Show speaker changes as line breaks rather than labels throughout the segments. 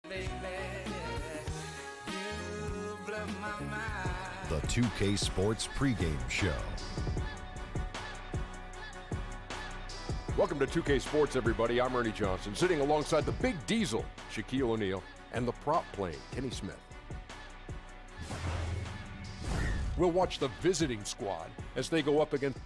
The 2K Sports pregame show.
Welcome to 2K Sports, everybody. I'm Ernie Johnson, sitting alongside the Big Diesel, Shaquille O'Neal, and the prop plane, Kenny Smith. We'll watch the visiting squad as they go up against...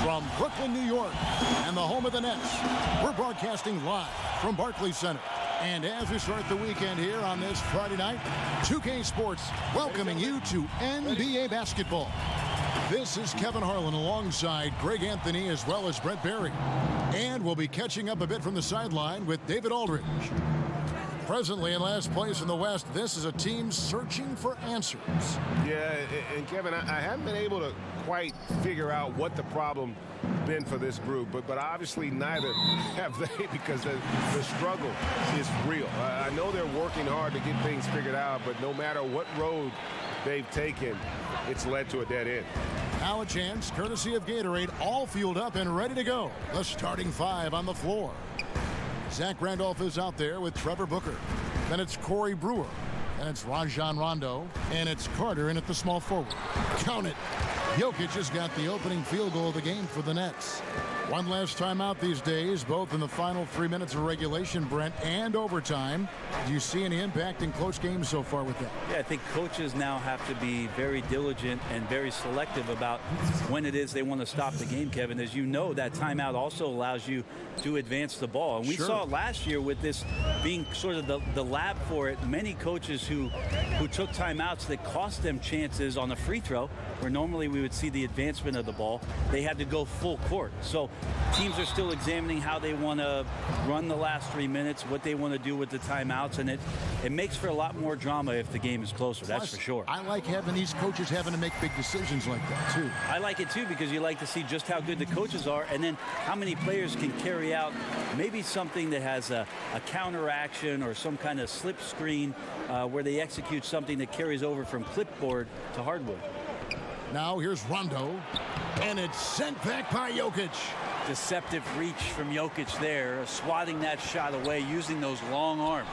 From Brooklyn, New York, and the home of the Nets, we're broadcasting live from Barclays Center. And as we start the weekend here on this Friday night, 2K Sports welcoming you to NBA basketball. This is Kevin Harlan alongside Greg Anthony as well as Brent Barry. And we'll be catching up a bit from the sideline with David Aldridge. Presently in last place in the West, this is a team searching for answers.
Yeah, and Kevin, I haven't been able to quite figure out what the problem been for this group, but obviously neither have they, because the struggle is real. I know they're working hard to get things figured out, but no matter what road they've taken, it's led to a dead end.
Now a chance, courtesy of Gatorade, all fueled up and ready to go. The starting five on the floor. Zach Randolph is out there with Trevor Booker. Then it's Corey Brewer. And it's Rajon Rondo. And it's Carter in at the small forward. Count it. Jokic has got the opening field goal of the game for the Nets. One last time out these days, both in the final 3 minutes of regulation, Brent, and overtime. Do you see any impact in close games so far with that?
Yeah, I think coaches now have to be very diligent and very selective about when it is they want to stop the game, Kevin. As you know, that timeout also allows you to advance the ball. And we saw it last year with this being sort of the lab for it. Many coaches who took timeouts that cost them chances on a free throw, where normally we would see the advancement of the ball, they had to go full court. So teams are still examining how they want to run the last 3 minutes, what they want to do with the timeouts, and it makes for a lot more drama if the game is closer. Plus, that's for sure.
I like having these coaches having to make big decisions like that, too.
I like it, too, because you like to see just how good the coaches are, and then how many players can carry out maybe something that has a counter action or some kind of slip screen where they execute something that carries over from clipboard to hardwood.
Now here's Rondo, and it's sent back by Jokic.
Deceptive reach from Jokic there, swatting that shot away using those long arms.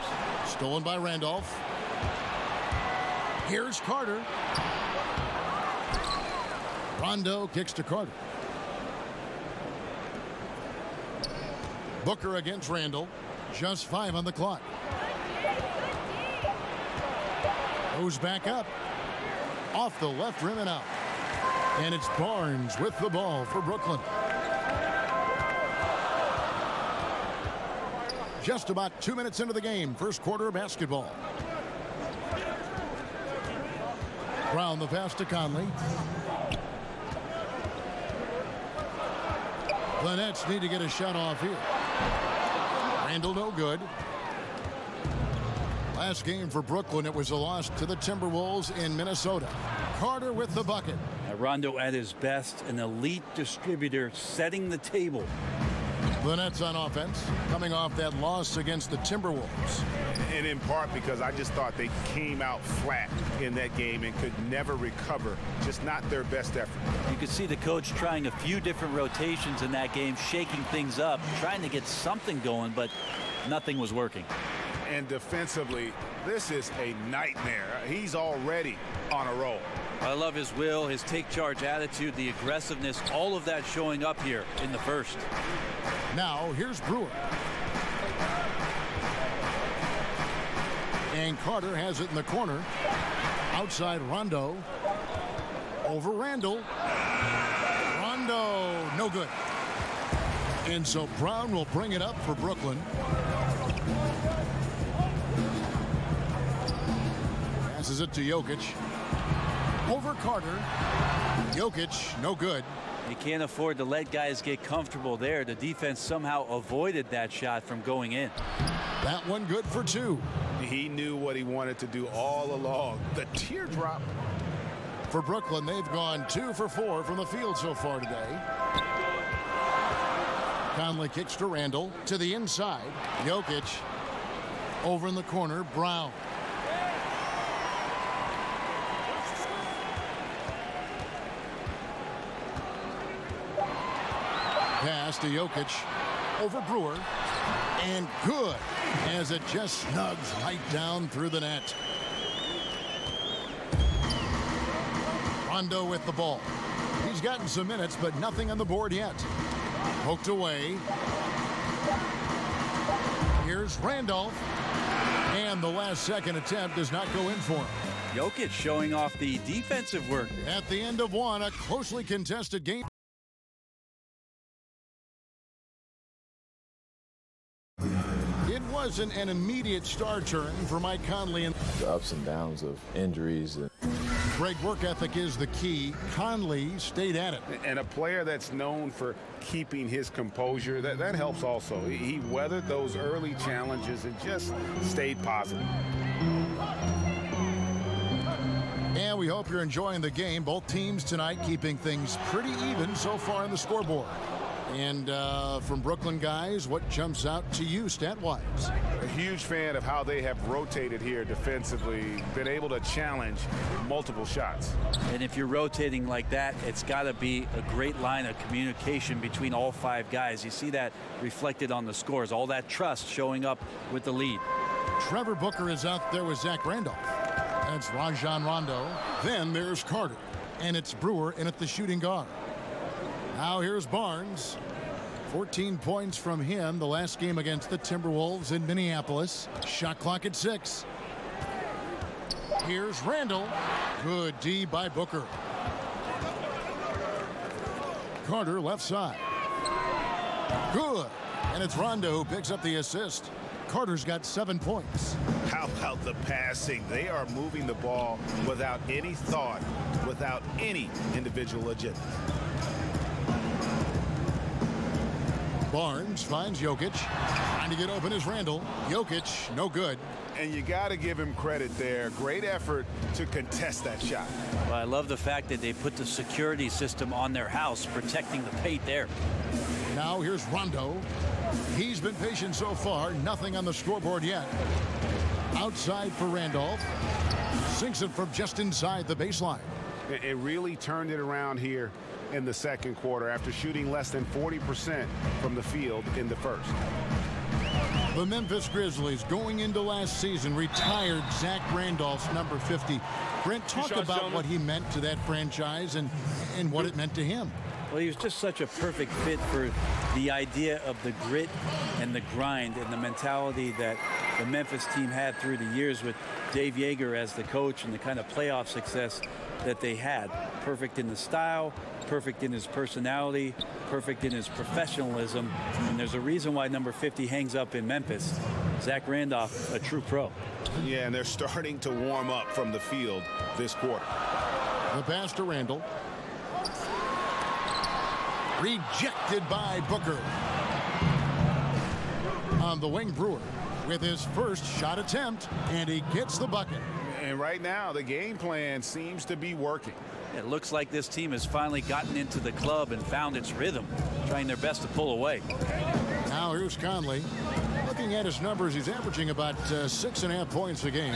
Stolen by Randolph. Here's Carter. Rondo kicks to Carter. Booker against Randall. Just 5 on the clock. Goes back up. Off the left rim and out. And it's Barnes with the ball for Brooklyn. Just about 2 minutes into the game, first quarter of basketball. Brown the pass to Conley. The Nets need to get a shot off here. Randall no good. Last game for Brooklyn, it was a loss to the Timberwolves in Minnesota. Carter with the bucket.
Rondo at his best, an elite distributor setting the table.
The Nets on offense, coming off that loss against the Timberwolves.
And in part because I just thought they came out flat in that game and could never recover. Just not their best effort.
You could see the coach trying a few different rotations in that game, shaking things up, trying to get something going, but nothing was working.
And defensively, this is a nightmare. He's already on a roll.
I love his will, his take charge attitude, the aggressiveness, all of that showing up here in the first.
Now here's Brewer. And Carter has it in the corner. Outside Rondo. Over Randall. Rondo, no good. And so Brown will bring it up for Brooklyn. Passes it to Jokic. Over Carter. Jokic, no good.
You can't afford to let guys get comfortable there. The defense somehow avoided that shot from going in.
That one good for 2.
He knew what he wanted to do all along. The teardrop.
For Brooklyn, they've gone 2 for 4 from the field so far today. Conley kicks to Randall. To the inside. Jokic. Over in the corner, Brown. Pass to Jokic. Over Brewer. And good, as it just snugs right down through the net. Rondo with the ball. He's gotten some minutes, but nothing on the board yet. Poked away. Here's Randolph. And the last second attempt does not go in for him.
Jokic showing off the defensive work.
At the end of one, a closely contested game. It wasn't an immediate star turn for Mike Conley.
The ups and downs of injuries.
Great work ethic is the key. Conley stayed at it.
And a player that's known for keeping his composure, that helps also. He weathered those early challenges and just stayed positive.
And we hope you're enjoying the game. Both teams tonight keeping things pretty even so far on the scoreboard. And from Brooklyn guys, what jumps out to you stat-wise?
A huge fan of how they have rotated here defensively, been able to challenge multiple shots.
And if you're rotating like that, it's got to be a great line of communication between all five guys. You see that reflected on the scores, all that trust showing up with the lead.
Trevor Booker is out there with Zach Randolph. That's Rajon Rondo. Then there's Carter. And it's Brewer in at the shooting guard. Now here's Barnes. 14 points from him the last game against the Timberwolves in Minneapolis. Shot clock at 6. Here's Randall. Good D by Booker. Carter left side. Good. And it's Rondo who picks up the assist. Carter's got 7 points.
How about the passing? They are moving the ball without any thought, without any individual agenda.
Barnes finds Jokic. Trying to get open is Randall. Jokic, no good.
And you got to give him credit there. Great effort to contest that shot.
Well, I love the fact that they put the security system on their house, protecting the paint there.
Now here's Rondo. He's been patient so far. Nothing on the scoreboard yet. Outside for Randolph. Sinks it from just inside the baseline.
It really turned it around here in the second quarter after shooting less than 40% from the field in the first.
The Memphis Grizzlies, going into last season, retired Zach Randolph's number 50. Brent, talk about what he meant to that franchise and what it meant to him.
Well, he was just such a perfect fit for the idea of the grit and the grind and the mentality that the Memphis team had through the years with Dave Yeager as the coach and the kind of playoff success that they had. Perfect in the style, perfect in his personality, perfect in his professionalism. And there's a reason why number 50 hangs up in Memphis. Zach Randolph, a true pro.
Yeah, and they're starting to warm up from the field this quarter.
The pass to Randall. Rejected by Booker. On the wing, Brewer with his first shot attempt, and he gets the bucket.
And right now, the game plan seems to be working.
It looks like this team has finally gotten into the club and found its rhythm, trying their best to pull away.
Now here's Conley. Looking at his numbers, he's averaging about 6.5 points a game.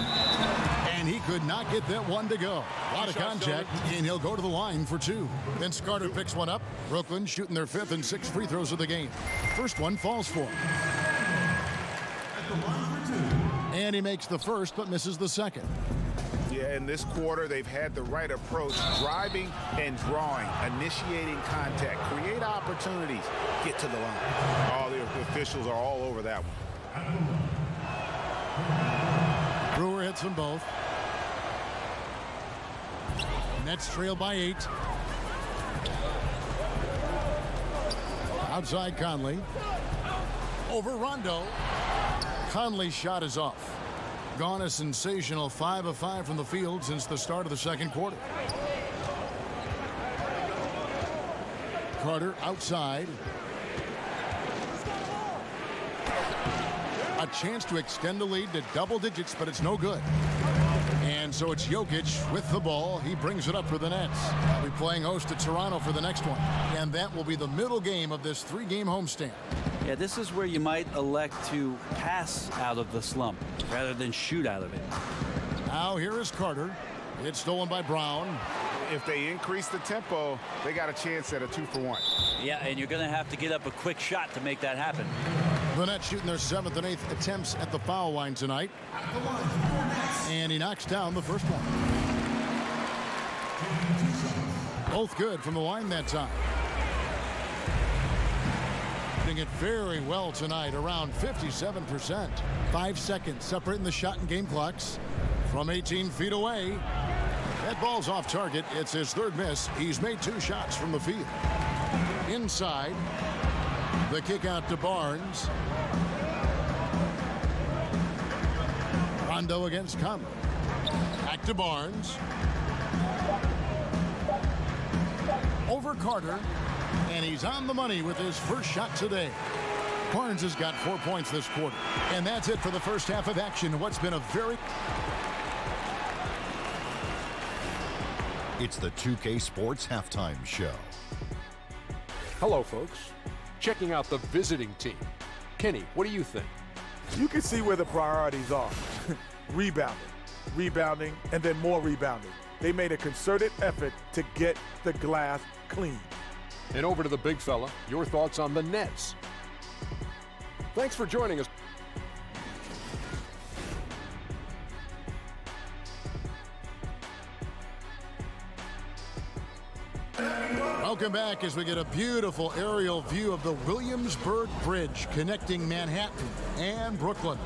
And he could not get that one to go. A lot of contact, and he'll go to the line for 2. Vince Carter picks one up. Brooklyn shooting their 5th and 6th free throws of the game. First one falls for him. And he makes the first, but misses the second.
Yeah, in this quarter, they've had the right approach, driving and drawing, initiating contact, create opportunities, get to the line. All the officials are all over that one.
Brewer hits them both. Nets trail by 8. Outside Conley. Over Rondo. Conley's shot is off. Gone a sensational 5 of 5 from the field since the start of the second quarter. Carter outside. A chance to extend the lead to double digits, but it's no good. And so it's Jokic with the ball. He brings it up for the Nets. They'll be playing host to Toronto for the next one. And that will be the middle game of this 3-game homestand.
Yeah, this is where you might elect to pass out of the slump rather than shoot out of it.
Now here is Carter. It's stolen by Brown.
If they increase the tempo, they got a chance at a 2-for-1.
Yeah, and you're going to have to get up a quick shot to make that happen.
The Nets shooting their 7th and 8th attempts at the foul line tonight. And he knocks down the first one. Both good from the line that time. Doing it very well tonight, around 57%. 5 seconds separating the shot and game clocks from 18 feet away. That ball's off target. It's his third miss. He's made 2 shots from the field. Inside. The kick out to Barnes. Rondo against Conley. Back to Barnes. Over Carter. And he's on the money with his first shot today. Barnes has got 4 points this quarter. And that's it for the first half of action. What's been a very...
It's the 2K Sports Halftime Show.
Hello, folks. Checking out the visiting team. Kenny, what do you think?
You can see where the priorities are. Rebounding, and then more rebounding. They made a concerted effort to get the glass clean.
And over to the big fella, your thoughts on the Nets. Thanks for joining us.
Welcome back as we get a beautiful aerial view of the Williamsburg Bridge connecting Manhattan and Brooklyn.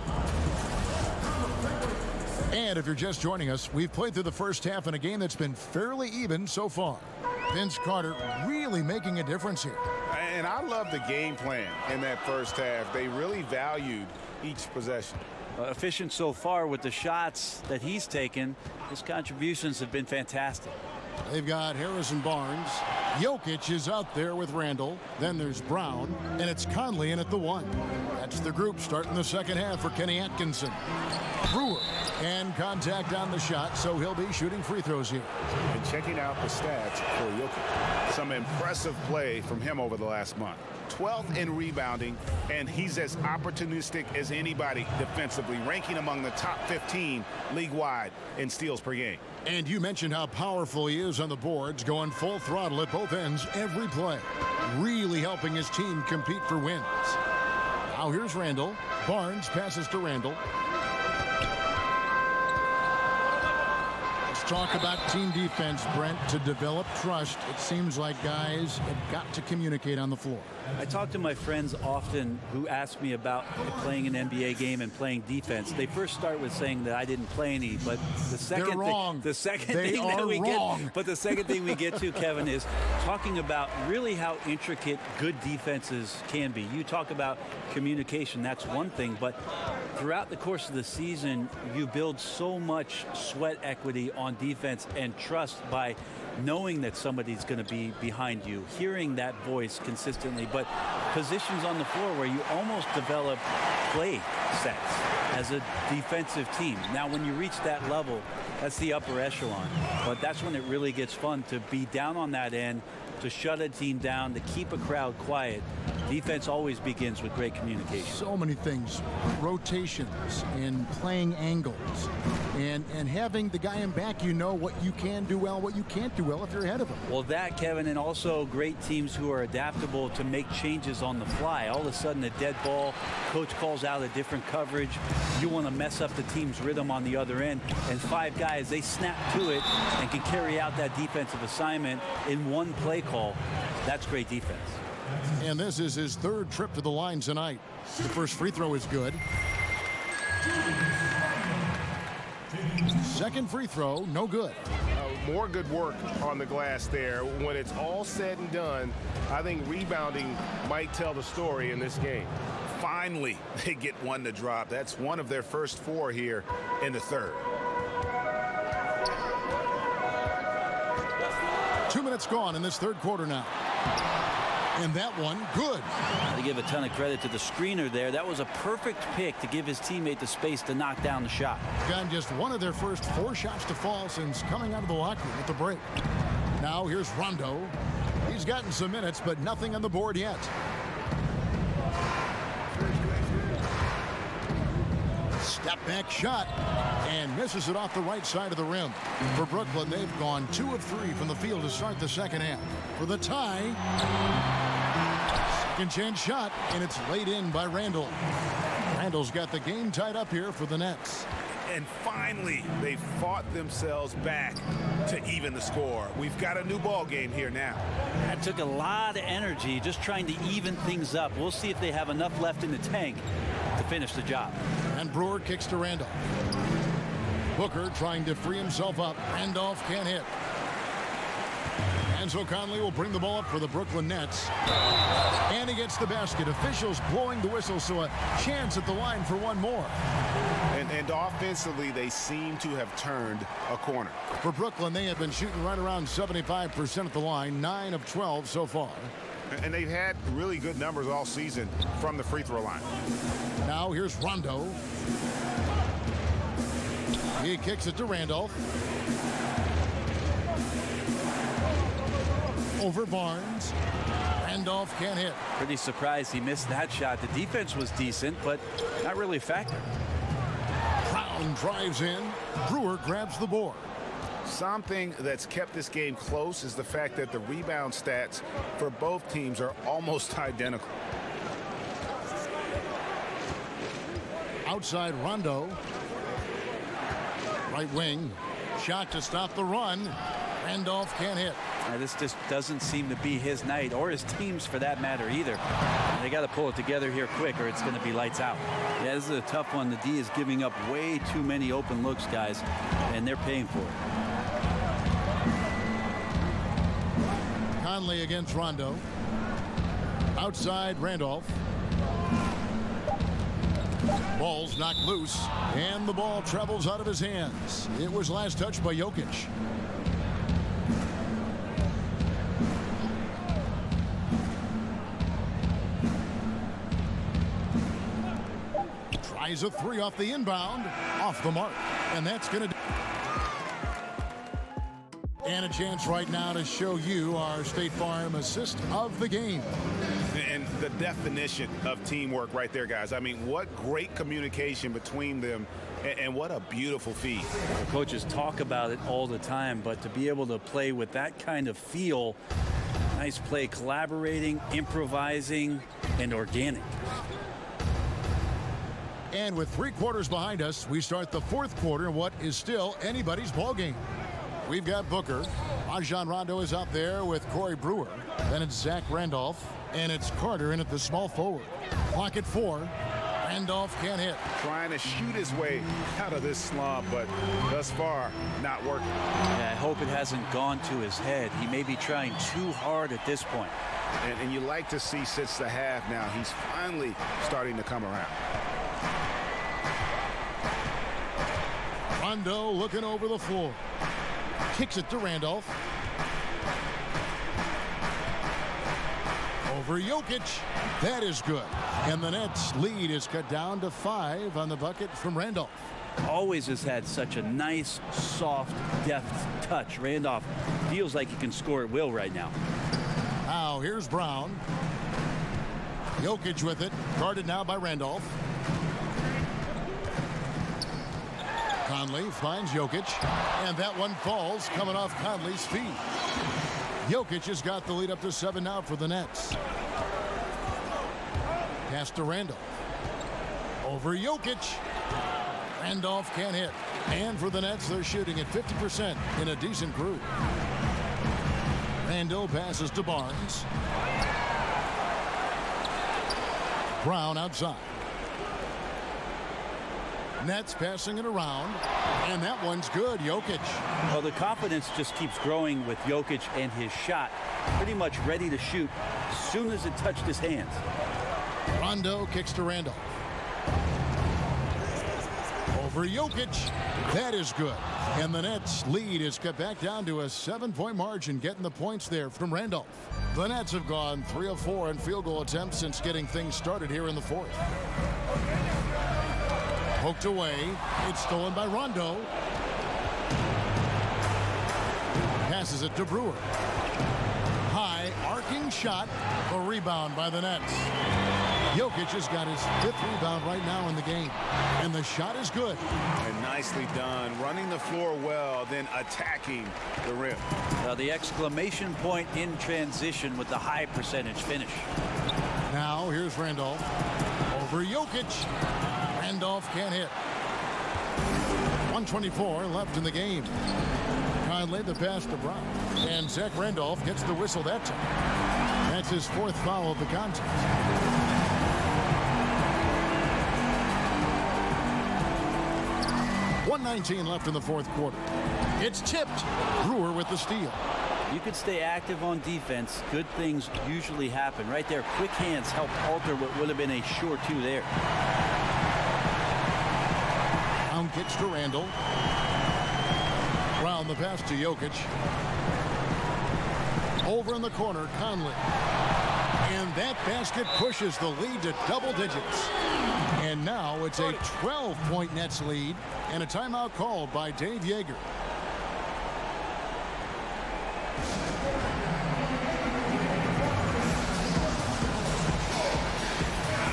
And if you're just joining us, we've played through the first half in a game that's been fairly even so far. Vince Carter really making a difference here.
And I love the game plan in that first half. They really valued each possession.
Efficient so far with the shots that he's taken. His contributions have been fantastic.
They've got Harrison Barnes. Jokic is out there with Randall. Then there's Brown. And it's Conley in at the 1. That's the group starting the second half for Kenny Atkinson. Brewer. And contact on the shot, so he'll be shooting free throws here.
And checking out the stats for Jokic. Some impressive play from him over the last month. 12th in rebounding, and he's as opportunistic as anybody defensively, ranking among the top 15 league-wide in steals per game.
And you mentioned how powerful he is on the boards, going full throttle at both ends every play. Really helping his team compete for wins. Now here's Randall. Barnes passes to Randall. Talk about team defense, Brent. To develop trust, it seems like guys have got to communicate on the floor.
I talk to my friends often who ask me about playing an NBA game and playing defense. They first start with saying that I didn't play any, but the second
They're wrong.
The second
They
thing that
are
we
wrong.
get, but the second thing we get to, Kevin, is talking about really how intricate good defenses can be. You talk about communication, that's one thing, but throughout the course of the season, you build so much sweat equity on defense and trust by knowing that somebody's going to be behind you, hearing that voice consistently, but positions on the floor where you almost develop play sets as a defensive team. Now, when you reach that level, that's the upper echelon, but that's when it really gets fun to be down on that end, to shut a team down, to keep a crowd quiet. Defense always begins with great communication.
So many things, rotations and playing angles and having the guy in back, you know what you can do well, what you can't do well if you're ahead of him.
Well, that, Kevin, and also great teams who are adaptable to make changes on the fly. All of a sudden, a dead ball, coach calls out a different coverage. You want to mess up the team's rhythm on the other end, and 5 guys, they snap to it and can carry out that defensive assignment in one play call. That's great defense.
And this is his 3rd trip to the line tonight. The first free throw is good. Second free throw, no good.
More good work on the glass there. When it's all said and done, I think rebounding might tell the story in this game. Finally, they get one to drop. That's one of their first 4 here in the 3rd.
2 minutes gone in this 3rd quarter now. And that one, good.
To give a ton of credit to the screener there. That was a perfect pick to give his teammate the space to knock down the shot.
Gotten just one of their first 4 shots to fall since coming out of the locker room at the break. Now here's Rondo. He's gotten some minutes, but nothing on the board yet. Step back shot and misses it off the right side of the rim. For Brooklyn, they've gone 2 of 3 from the field to start the second half. For the tie, Second chance shot, and it's laid in by Randall. Randall's got the game tied up here for the Nets.
And finally, they fought themselves back to even the score. We've got a new ball game here now.
That took a lot of energy just trying to even things up. We'll see if they have enough left in the tank to finish the job.
And Brewer kicks to Randolph. Booker trying to free himself up. Randolph can't hit. And so Conley will bring the ball up for the Brooklyn Nets. And he gets the basket. Officials blowing the whistle, so a chance at the line for one more.
And offensively, they seem to have turned a corner.
For Brooklyn, they have been shooting right around 75% at the line, 9 of 12 so far.
And they've had really good numbers all season from the free throw line.
Now here's Rondo. He kicks it to Randolph. Over Barnes. Randolph can't hit.
Pretty surprised he missed that shot. The defense was decent, but not really a factor.
Brown drives in. Brewer grabs the board.
Something that's kept this game close is the fact that the rebound stats for both teams are almost identical.
Outside Rondo. Right wing. Shot to stop the run. Randolph can't hit.
This just doesn't seem to be his night, or his team's for that matter either. They got to pull it together here quick, or it's going to be lights out. Yeah, this is a tough one. The D is giving up way too many open looks, guys, and they're paying for it.
Conley against Rondo. Outside Randolph. Ball's knocked loose, and the ball travels out of his hands. It was last touched by Jokic. Tries a three off the inbound, off the mark, and that's going to. And a chance right now to show you our State Farm assist of the game.
And the definition of teamwork right there, guys. I mean, what great communication between them, and what a beautiful feed.
The coaches talk about it all the time, but to be able to play with that kind of feel, nice play, collaborating, improvising, and organic.
And with 3 quarters behind us, we start the 4th quarter in what is still anybody's ball game. We've got Booker. Rajon Rondo is out there with Corey Brewer. Then it's Zach Randolph. And it's Carter in at the small forward. Clock at 4. Randolph can't hit.
Trying to shoot his way out of this slump, but thus far, not working.
Yeah, I hope it hasn't gone to his head. He may be trying too hard at this point.
And you like to see since the half now, he's finally starting to come around.
Rondo looking over the floor. Kicks it to Randolph. Over Jokic. That is good. And the Nets lead is cut down to 5 on the bucket from Randolph.
Always has had such a nice, soft, deft touch. Randolph feels like he can score at will right now.
Now here's Brown. Jokic with it. Guarded now by Randolph. Conley finds Jokic, and that one falls coming off Conley's feet. Jokic has got the lead up to 7 now for the Nets. Pass to Randolph. Over Jokic. Randolph can't hit. And for the Nets, they're shooting at 50% in a decent group. Randall passes to Barnes. Brown outside. Nets passing it around, and that one's good. Jokic.
Well, the confidence just keeps growing with Jokic and his shot. Pretty much ready to shoot as soon as it touched his hands.
Rondo kicks to Randolph. Over Jokic. That is good. And the Nets lead is cut back down to a 7-point margin, getting the points there from Randolph. The Nets have gone 3 of 4 in field goal attempts since getting things started here in the 4th. Poked away. It's stolen by Rondo. Passes it to Brewer. High arcing shot. A rebound by the Nets. Jokic has got his 5th rebound right now in the game. And the shot is good.
And nicely done. Running the floor well, then attacking the rim.
The exclamation point in transition with the high percentage finish.
here's Randolph. Over Jokic. Randolph can't hit. 1:24 left in the game. Conley the pass to Brown. And Zach Randolph gets the whistle that time. That's his 4th foul of the contest. .119 left in the 4th quarter. It's tipped. Brewer with the steal.
You could stay active on defense. Good things usually happen. Right there, quick hands helped alter what would have been a sure 2 there.
Brown kicks to Randall. Brown the pass to Jokic. Over in the corner, Conley. And that basket pushes the lead to double digits. And now it's a 12-point Nets lead and a timeout called by Dave Yeager.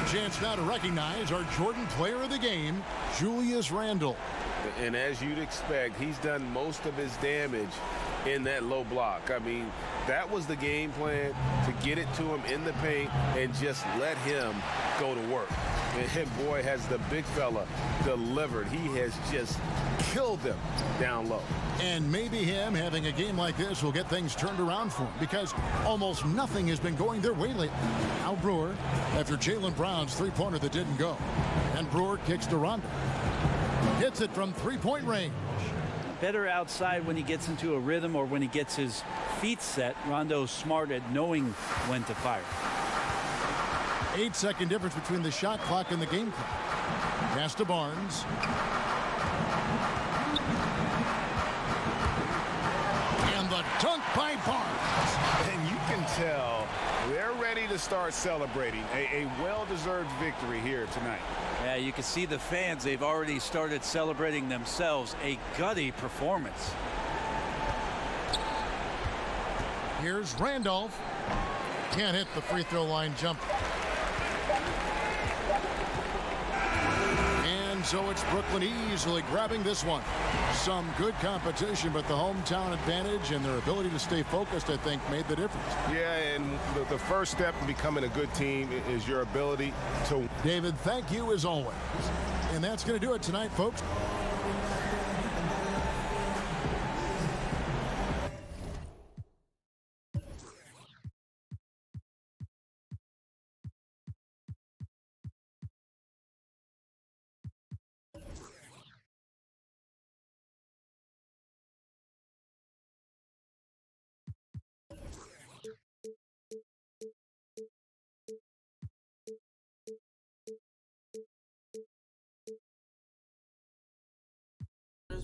Chance now to recognize our Jordan player of the game, Julius Randle.
And as you'd expect, he's done most of his damage in that low block. I mean, that was the game plan, to get it to him in the paint and just let him go to work. And boy, has the big fella delivered. He has just killed them down low.
And maybe him having a game like this will get things turned around for him, because almost nothing has been going their way lately. Now Brewer, after Jaylen Brown's three-pointer that didn't go. And Brewer kicks to Rondo. Hits it from three-point range.
Better outside when he gets into a rhythm or when he gets his feet set. Rondo's smart at knowing when to fire.
8-second difference between the shot clock and the game clock. Pass to Barnes. And the dunk by Barnes.
And you can tell they're ready to start celebrating a well-deserved victory here tonight.
Yeah, you can see the fans. They've already started celebrating themselves. A gutty performance.
Here's Randolph. Can't hit the free throw line jumper. And so it's Brooklyn easily grabbing this one. Some good competition, but the hometown advantage and their ability to stay focused, I think, made the difference.
Yeah, and the first step in becoming a good team is your ability to...
David, thank you as always. And that's going to do it tonight, folks.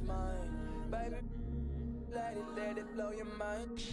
Mine, baby, let it blow your mind.